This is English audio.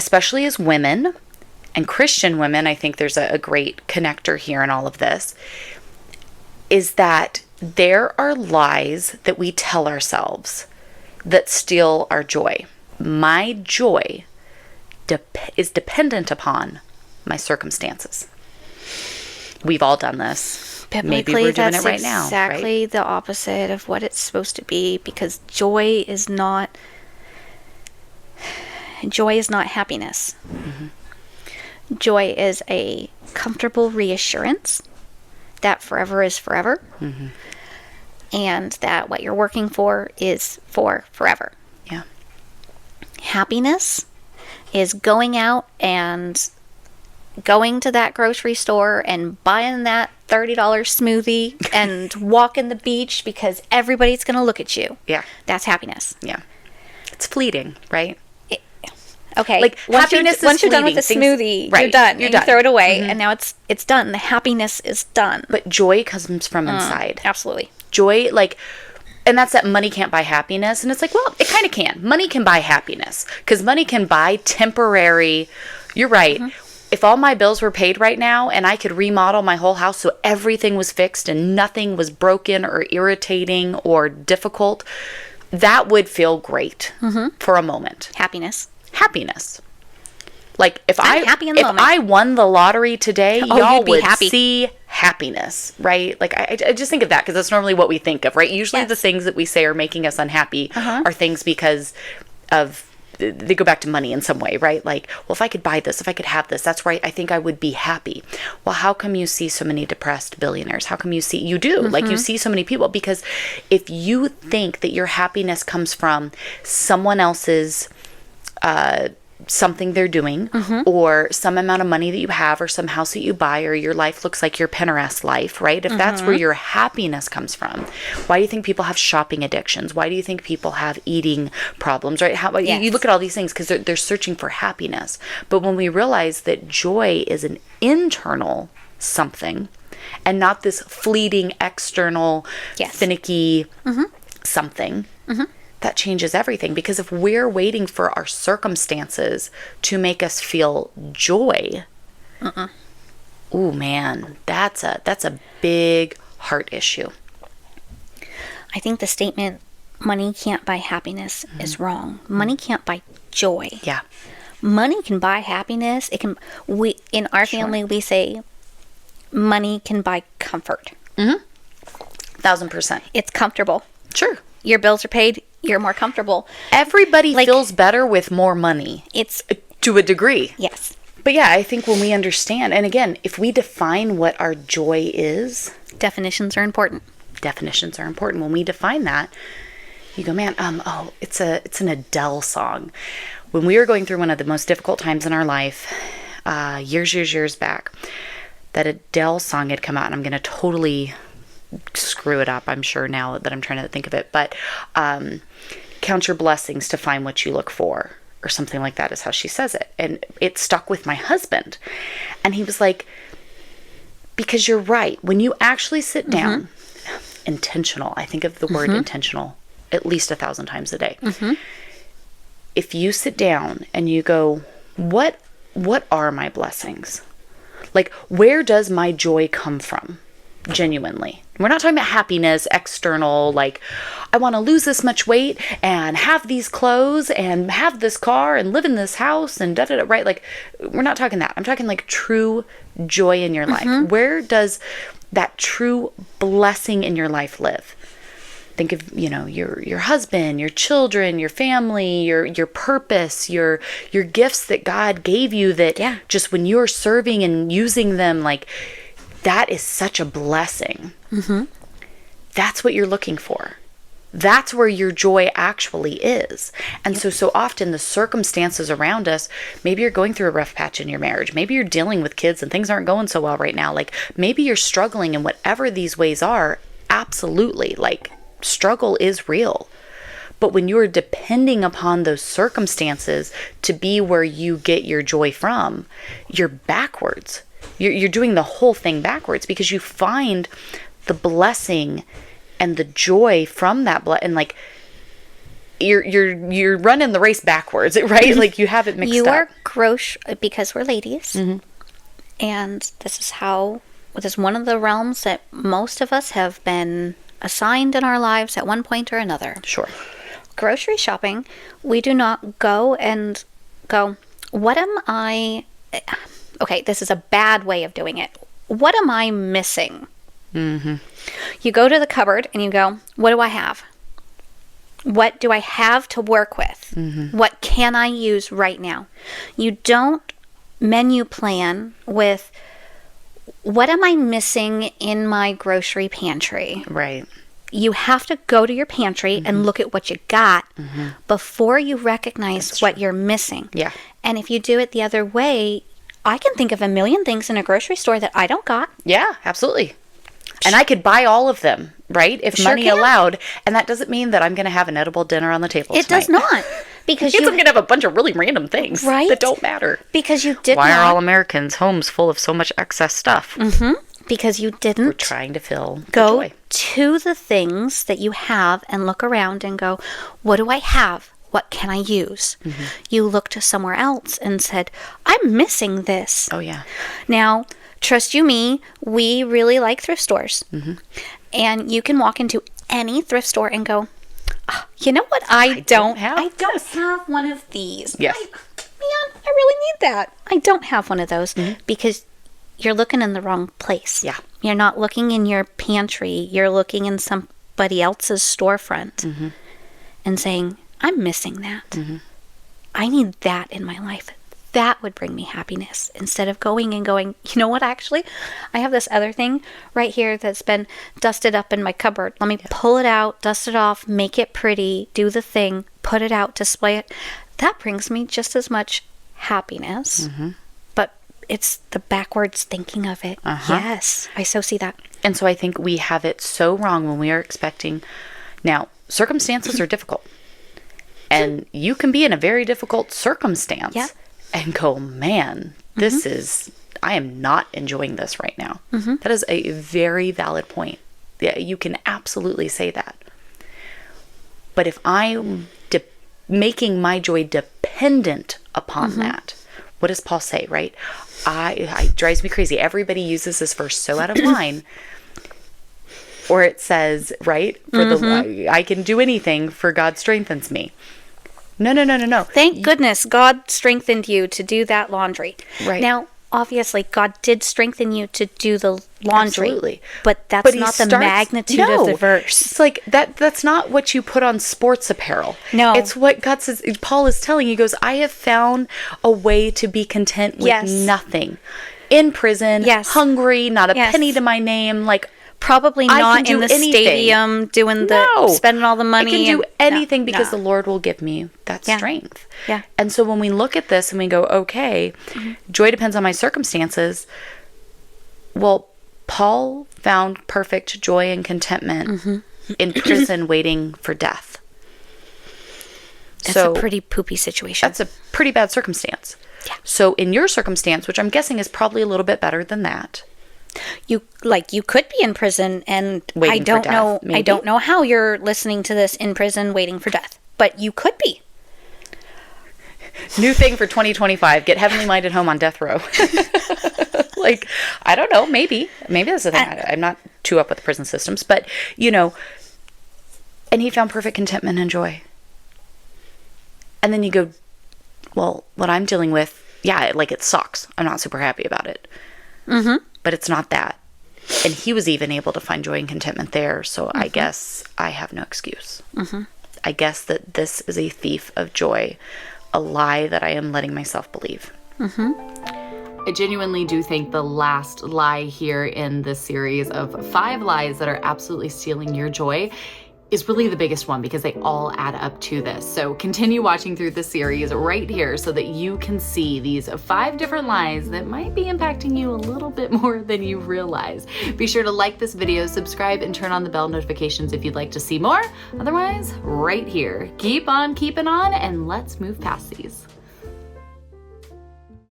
especially as women and Christian women, I think there's a great connector here in all of this, is that there are lies that we tell ourselves that steal our joy. My joy is dependent upon my circumstances. We've all done this. Maybe we're doing it right now. Exactly the opposite of what it's supposed to be, because joy is not happiness. Mm-hmm. Joy is a comfortable reassurance that forever is forever, mm-hmm. and that what you're working for is for forever. Yeah. Happiness is going out and going to that grocery store and buying that $30 smoothie and walking the beach because everybody's going to look at you. Yeah. That's happiness. Yeah. It's fleeting, right? Okay. Like, once happiness you're done with the Things, smoothie, right, you're done. You're and done. You throw it away, mm-hmm. and now it's done. The happiness is done. But joy comes from inside. Absolutely. Joy, like, and that's that money can't buy happiness. And it's like, well, it kind of can. Money can buy happiness because money can buy temporary. You're right. Mm-hmm. If all my bills were paid right now and I could remodel my whole house so everything was fixed and nothing was broken or irritating or difficult, that would feel great mm-hmm. for a moment. Happiness. Like if I won the lottery today, y'all would see happiness, right? Like I just think of that because that's normally what we think of, right? Usually the things that we say are making us unhappy are things because of, they go back to money in some way, right? Like, well, if I could buy this, if I could have this, that's right, I think I would be happy. Well, how come you see so many depressed billionaires? How come you see, you do, like you see so many people? Because if you think that your happiness comes from someone else's something they're doing or some amount of money that you have or some house that you buy or your life looks like your Pinterest life, right? If that's where your happiness comes from, why do you think people have shopping addictions? Why do you think people have eating problems, right? You look at all these things because they're searching for happiness. But when we realize that joy is an internal something and not this fleeting external finicky something, that changes everything. Because if we're waiting for our circumstances to make us feel joy, ooh man, that's a big heart issue. I think the statement money can't buy happiness is wrong. Money can't buy joy. Yeah. Money can buy happiness. We in our family we say money can buy comfort. 1000%. It's comfortable. Sure. Your bills are paid, you're more comfortable. Everybody feels better with more money. It's to a degree. Yes. But yeah, I think when we understand, and again, if we define what our joy is, definitions are important. When we define that, you go, man, it's an Adele song. When we were going through one of the most difficult times in our life, years back, that Adele song had come out, and I'm going to totally screw it up, I'm sure, now that I'm trying to think of it, but count your blessings to find what you look for, or something like that is how she says it. And it stuck with my husband, and he was like, because you're right, when you actually sit down, intentional, I think of the word intentional at least 1,000 times a day. If you sit down and you go, what are my blessings? Like, where does my joy come from? Genuinely. We're not talking about happiness, external, like, I want to lose this much weight and have these clothes and have this car and live in this house and da-da-da, right? Like, we're not talking that. I'm talking like true joy in your life. Where does that true blessing in your life live? Think of, your husband, your children, your family, your purpose, your gifts that God gave you that just when you're serving and using them, like, that is such a blessing. That's what you're looking for. That's where your joy actually is. And so often the circumstances around us, maybe you're going through a rough patch in your marriage. Maybe you're dealing with kids and things aren't going so well right now. Like, maybe you're struggling in whatever these ways are. Absolutely. Like, struggle is real. But when you're depending upon those circumstances to be where you get your joy from, you're backwards. You're doing the whole thing backwards, because you find the blessing and the joy from that and like you're running the race backwards, right? Like you have it mixed You up. are because we're ladies, and this is one of the realms that most of us have been assigned in our lives at one point or another. Sure. Grocery shopping, we do not go, what am I... Okay, this is a bad way of doing it. What am I missing? You go to the cupboard and you go, what do I have? What do I have to work with? What can I use right now? You don't menu plan with, what am I missing in my grocery pantry? Right. You have to go to your pantry and look at what you got before you recognize what you're missing. Yeah. And if you do it the other way, I can think of a million things in a grocery store that I don't got. Yeah, absolutely. And I could buy all of them, right? If Sure money can. allowed. And that doesn't mean that I'm going to have an edible dinner on the table It does tonight. not. Because I'm going to have a bunch of really random things Right? that don't matter. Because you did Why not. are all Americans' homes full of so much excess stuff? Because you We're didn't trying to fill the go joy. to the things that you have and look around and go, what do I have? What can I use? You looked somewhere else and said, I'm missing this. Oh, yeah. Now, trust you me, we really like thrift stores. And you can walk into any thrift store and go, "Ah, you know what I don't have I don't have one of these. Yes. Man, I really need that. I don't have one of those because you're looking in the wrong place. Yeah. You're not looking in your pantry. You're looking in somebody else's storefront and saying, I'm missing that. I need that in my life. That would bring me happiness instead of going, you know what, actually? I have this other thing right here that's been dusted up in my cupboard. Let me pull it out, dust it off, make it pretty, do the thing, put it out, display it. That brings me just as much happiness, but it's the backwards thinking of it. Yes, I so see that. And so I think we have it so wrong when we are expecting. Now, circumstances are difficult. And you can be in a very difficult circumstance and go, man, I am not enjoying this right now. That is a very valid point. Yeah, you can absolutely say that. But if I'm making my joy dependent upon that, what does Paul say, right? It drives me crazy. Everybody uses this verse so out of line. Or it says, right, I can do anything for God strengthens me. No. Thank goodness God strengthened you to do that laundry. Right. Now, obviously, God did strengthen you to do the laundry. Absolutely. But that's he not the starts- magnitude No. of the verse. It's like that's not what you put on sports apparel. No. It's what God says. Paul is telling you, he goes, I have found a way to be content with nothing. In prison, hungry, not a penny to my name, like probably I not can do in the anything. stadium doing spending all the money. I can do anything because no. the Lord will give me that strength. Yeah. And so when we look at this and we go, okay, joy depends on my circumstances. Well, Paul found perfect joy and contentment in prison waiting for death. That's a pretty poopy situation. That's a pretty bad circumstance. Yeah. So in your circumstance, which I'm guessing is probably a little bit better than that. You could be in prison and Waiting I don't for death, know maybe? I don't know how you're listening to this in prison waiting for death, but you could be. New thing for 2025, get heavenly minded home on death row. Like, I don't know, maybe that's the thing. I'm not too up with the prison systems, but and he found perfect contentment and joy. And then you go, well, what I'm dealing with, it sucks. I'm not super happy about it. But it's not that. And he was even able to find joy and contentment there. So I guess I have no excuse. I guess that this is a thief of joy, a lie that I am letting myself believe. I genuinely do think the last lie here in this series of 5 lies that are absolutely stealing your joy is really the biggest one, because they all add up to this. So continue watching through the series right here so that you can see these 5 different lies that might be impacting you a little bit more than you realize. Be sure to like this video, subscribe, and turn on the bell notifications if you'd like to see more. Otherwise, right here, keep on keeping on, and let's move past these.